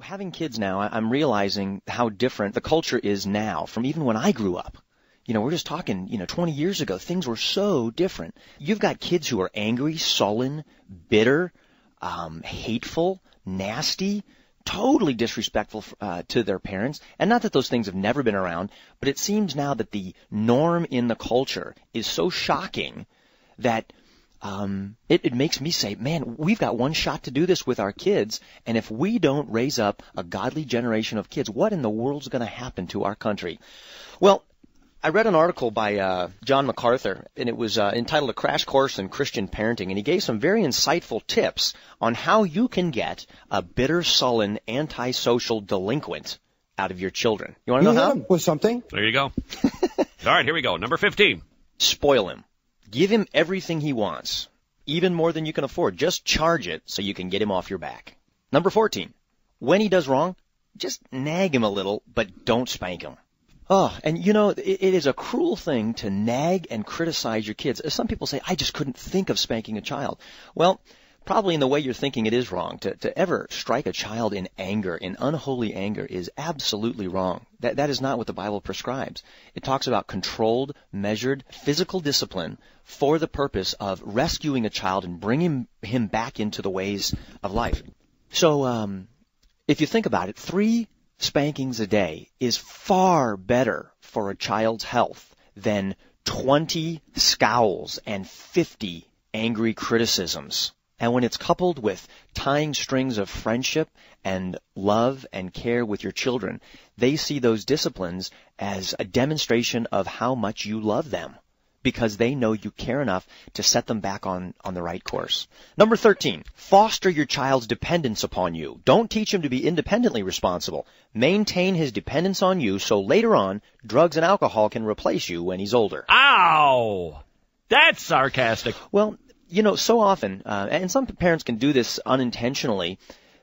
Having kids now, I'm realizing how different the culture is now from even when I grew up. We're just talking, 20 years ago, things were so different. You've got kids who are angry, sullen, bitter, hateful, nasty, totally disrespectful to their parents. And not that those things have never been around, but it seems now that the norm in the culture is so shocking that it makes me say, man, we've got one shot to do this with our kids, and if we don't raise up a godly generation of kids, what in the world's going to happen to our country? Well, I read an article by John MacArthur, and it was entitled A Crash Course in Christian Parenting, and he gave some very insightful tips on how you can get a bitter, sullen, antisocial delinquent out of your children. You want to know how? Hit him with something. There you go. All right, here we go. Number 15. Spoil him. Give him everything he wants, even more than you can afford. Just charge it so you can get him off your back. Number 14. When he does wrong, just nag him a little, but don't spank him. Oh, and it is a cruel thing to nag and criticize your kids. Some people say, I just couldn't think of spanking a child. Well, probably in the way you're thinking it is wrong. To ever strike a child in anger, in unholy anger, is absolutely wrong. That is not what the Bible prescribes. It talks about controlled, measured, physical discipline for the purpose of rescuing a child and bringing him back into the ways of life. So, if you think about it, 3 spankings a day is far better for a child's health than 20 scowls and 50 angry criticisms. And when it's coupled with tying strings of friendship and love and care with your children, they see those disciplines as a demonstration of how much you love them, because they know you care enough to set them back on the right course. Number 13, foster your child's dependence upon you. Don't teach him to be independently responsible. Maintain his dependence on you so later on, drugs and alcohol can replace you when he's older. Ow! That's sarcastic. Well, so often, and some parents can do this unintentionally,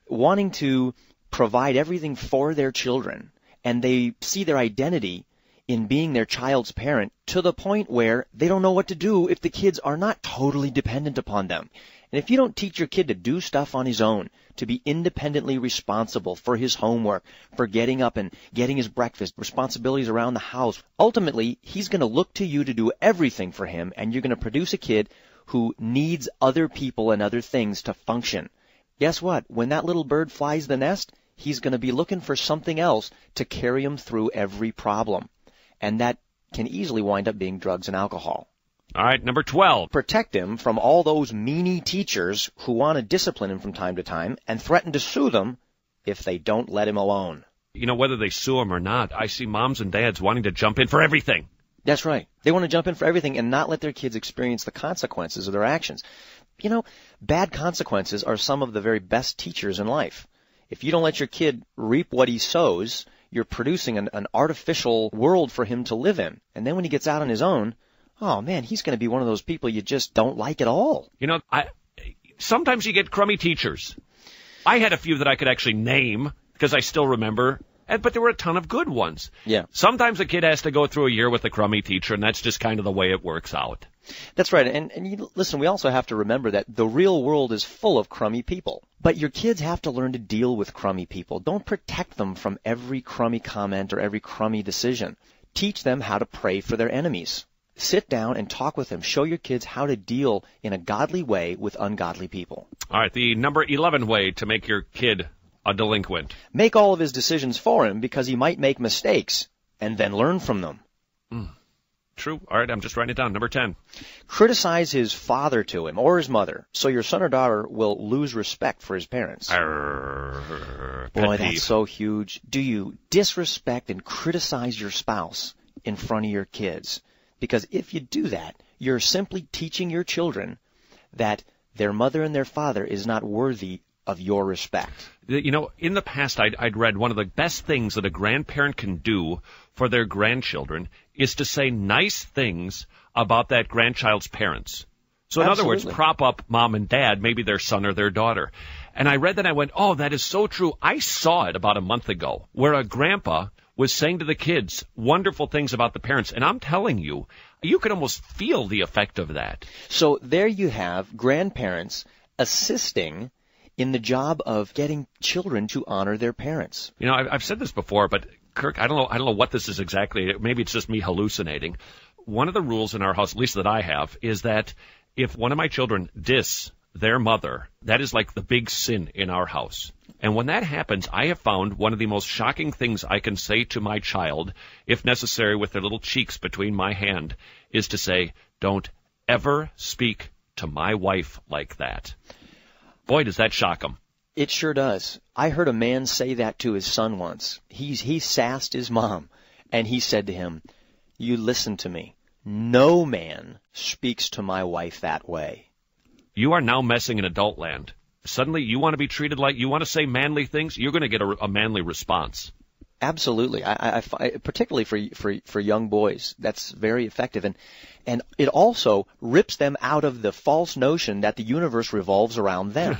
wanting to provide everything for their children, and they see their identity in being their child's parent to the point where they don't know what to do if the kids are not totally dependent upon them. And if you don't teach your kid to do stuff on his own, to be independently responsible for his homework, for getting up and getting his breakfast, responsibilities around the house, ultimately he's going to look to you to do everything for him, and you're going to produce a kid who needs other people and other things to function. Guess what? When that little bird flies the nest, he's going to be looking for something else to carry him through every problem. And that can easily wind up being drugs and alcohol. All right, number 12. Protect him from all those meanie teachers who want to discipline him from time to time and threaten to sue them if they don't let him alone. Whether they sue him or not, I see moms and dads wanting to jump in for everything. That's right. They want to jump in for everything and not let their kids experience the consequences of their actions. Bad consequences are some of the very best teachers in life. If you don't let your kid reap what he sows, you're producing an artificial world for him to live in. And then when he gets out on his own, oh man, he's going to be one of those people you just don't like at all. Sometimes you get crummy teachers. I had a few that I could actually name because I still remember. But there were a ton of good ones. Yeah. Sometimes a kid has to go through a year with a crummy teacher, and that's just kind of the way it works out. That's right. And listen, we also have to remember that the real world is full of crummy people. But your kids have to learn to deal with crummy people. Don't protect them from every crummy comment or every crummy decision. Teach them how to pray for their enemies. Sit down and talk with them. Show your kids how to deal in a godly way with ungodly people. All right, the number 11 way to make your kid a delinquent. Make all of his decisions for him because he might make mistakes, and then learn from them. True. All right, I'm just writing it down. Number 10. Criticize his father to him or his mother, so your son or daughter will lose respect for his parents. Boy, that's so huge. Do you disrespect and criticize your spouse in front of your kids? Because if you do that, you're simply teaching your children that their mother and their father is not worthy of your respect. In the past, I'd read one of the best things that a grandparent can do for their grandchildren is to say nice things about that grandchild's parents. So in other words, prop up mom and dad, maybe their son or their daughter. And I read that and I went, oh, that is so true. I saw it about a month ago where a grandpa was saying to the kids wonderful things about the parents. And I'm telling you, you could almost feel the effect of that. So there you have grandparents assisting in the job of getting children to honor their parents. You know, I've said this before, but Kirk, I don't know what this is exactly. Maybe it's just me hallucinating. One of the rules in our house, at least that I have, is that if one of my children diss their mother, that is like the big sin in our house. And when that happens, I have found one of the most shocking things I can say to my child, if necessary with their little cheeks between my hand, is to say, don't ever speak to my wife like that. Boy, does that shock them. It sure does. I heard a man say that to his son once. He sassed his mom, and he said to him, "You listen to me. No man speaks to my wife that way." You are now messing in adult land. Suddenly you want to be treated like, you want to say manly things, you're going to get a manly response. Absolutely. I particularly for young boys, that's very effective. And it also rips them out of the false notion that the universe revolves around them.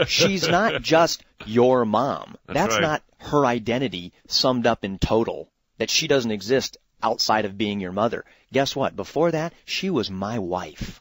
She's not just your mom. That's right. Not her identity summed up in total, that she doesn't exist outside of being your mother. Guess what? Before that, she was my wife.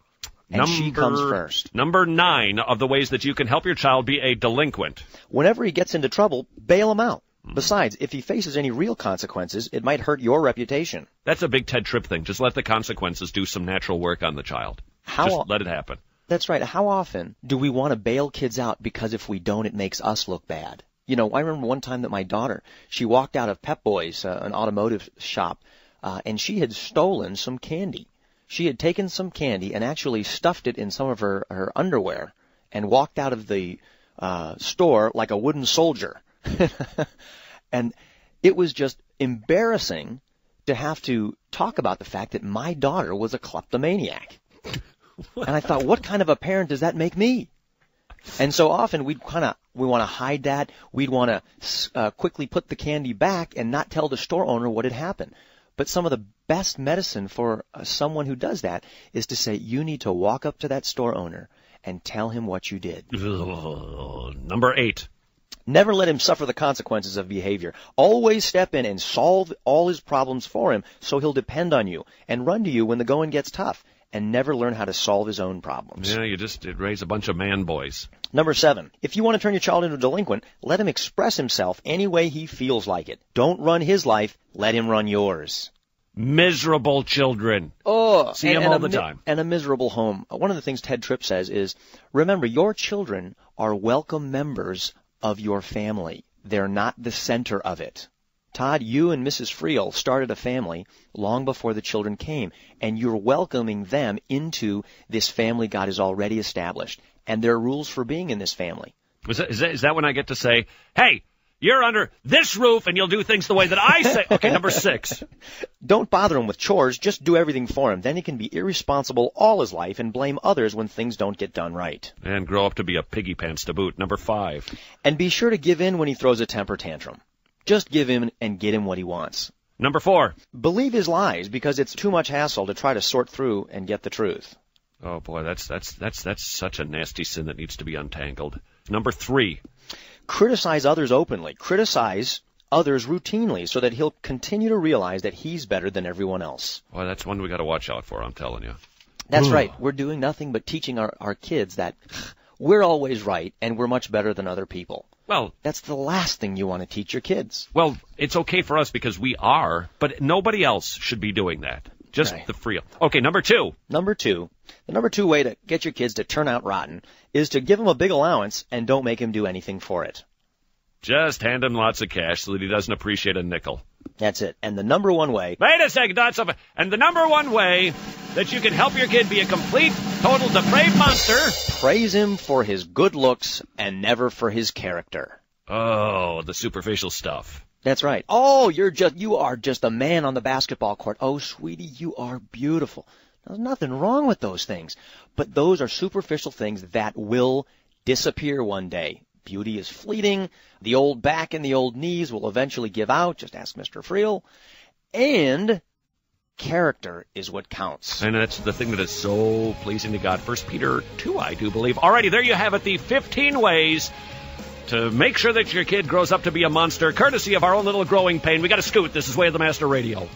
And she comes first. Number 9 of the ways that you can help your child be a delinquent. Whenever he gets into trouble, bail him out. Besides, if he faces any real consequences, it might hurt your reputation. That's a big Ted Tripp thing. Just let the consequences do some natural work on the child. Just let it happen. That's right. How often do we want to bail kids out because if we don't, it makes us look bad? You know, I remember one time that my daughter, she walked out of Pep Boys, an automotive shop, and she had stolen some candy. She had taken some candy and actually stuffed it in some of her underwear and walked out of the store like a wooden soldier. And it was just embarrassing to have to talk about the fact that my daughter was a kleptomaniac. And I thought, what kind of a parent does that make me? And so often we want to hide that. We'd want to quickly put the candy back and not tell the store owner what had happened. But some of the best medicine for someone who does that is to say, you need to walk up to that store owner and tell him what you did. Number 8. Never let him suffer the consequences of behavior. Always step in and solve all his problems for him so he'll depend on you and run to you when the going gets tough, and never learn how to solve his own problems. Yeah, you just raise a bunch of man boys. Number 7, if you want to turn your child into a delinquent, let him express himself any way he feels like it. Don't run his life, let him run yours. Miserable children. Oh, see them all the time. And a miserable home. One of the things Ted Tripp says is, remember, your children are welcome members of your family. They're not the center of it. Todd, you and Mrs. Friel started a family long before the children came, and you're welcoming them into this family God has already established. And there are rules for being in this family. Is that when I get to say, hey, you're under this roof and you'll do things the way that I say? Okay, number 6. Don't bother him with chores. Just do everything for him. Then he can be irresponsible all his life and blame others when things don't get done right. And grow up to be a piggy pants to boot. Number 5. And be sure to give in when he throws a temper tantrum. Just give him and get him what he wants. Number 4. Believe his lies because it's too much hassle to try to sort through and get the truth. Oh boy, that's such a nasty sin that needs to be untangled. Number 3. Criticize others openly. Criticize others routinely so that he'll continue to realize that he's better than everyone else. Well, that's one we got to watch out for, I'm telling you. That's right. We're doing nothing but teaching our kids that we're always right and we're much better than other people. Well, that's the last thing you want to teach your kids. Well, it's okay for us because we are, but nobody else should be doing that. Just right. The free. Okay, number 2. The number 2 way to get your kids to turn out rotten is to give them a big allowance and don't make him do anything for it. Just hand him lots of cash so that he doesn't appreciate a nickel. That's it. And the number 1 way... Wait a second, and the number 1 way that you can help your kid be a complete, total depraved monster... Praise him for his good looks and never for his character. Oh, the superficial stuff. That's right. Oh, you are just a man on the basketball court. Oh, sweetie, you are beautiful. There's nothing wrong with those things. But those are superficial things that will disappear one day. Beauty is fleeting. The old back and the old knees will eventually give out. Just ask Mr. Friel. And character is what counts. And that's the thing that is so pleasing to God. 1 Peter 2, I do believe. Alrighty, there you have it. The 15 ways to make sure that your kid grows up to be a monster, courtesy of our own little growing pain. We got to scoot. This is Way of the Master Radio.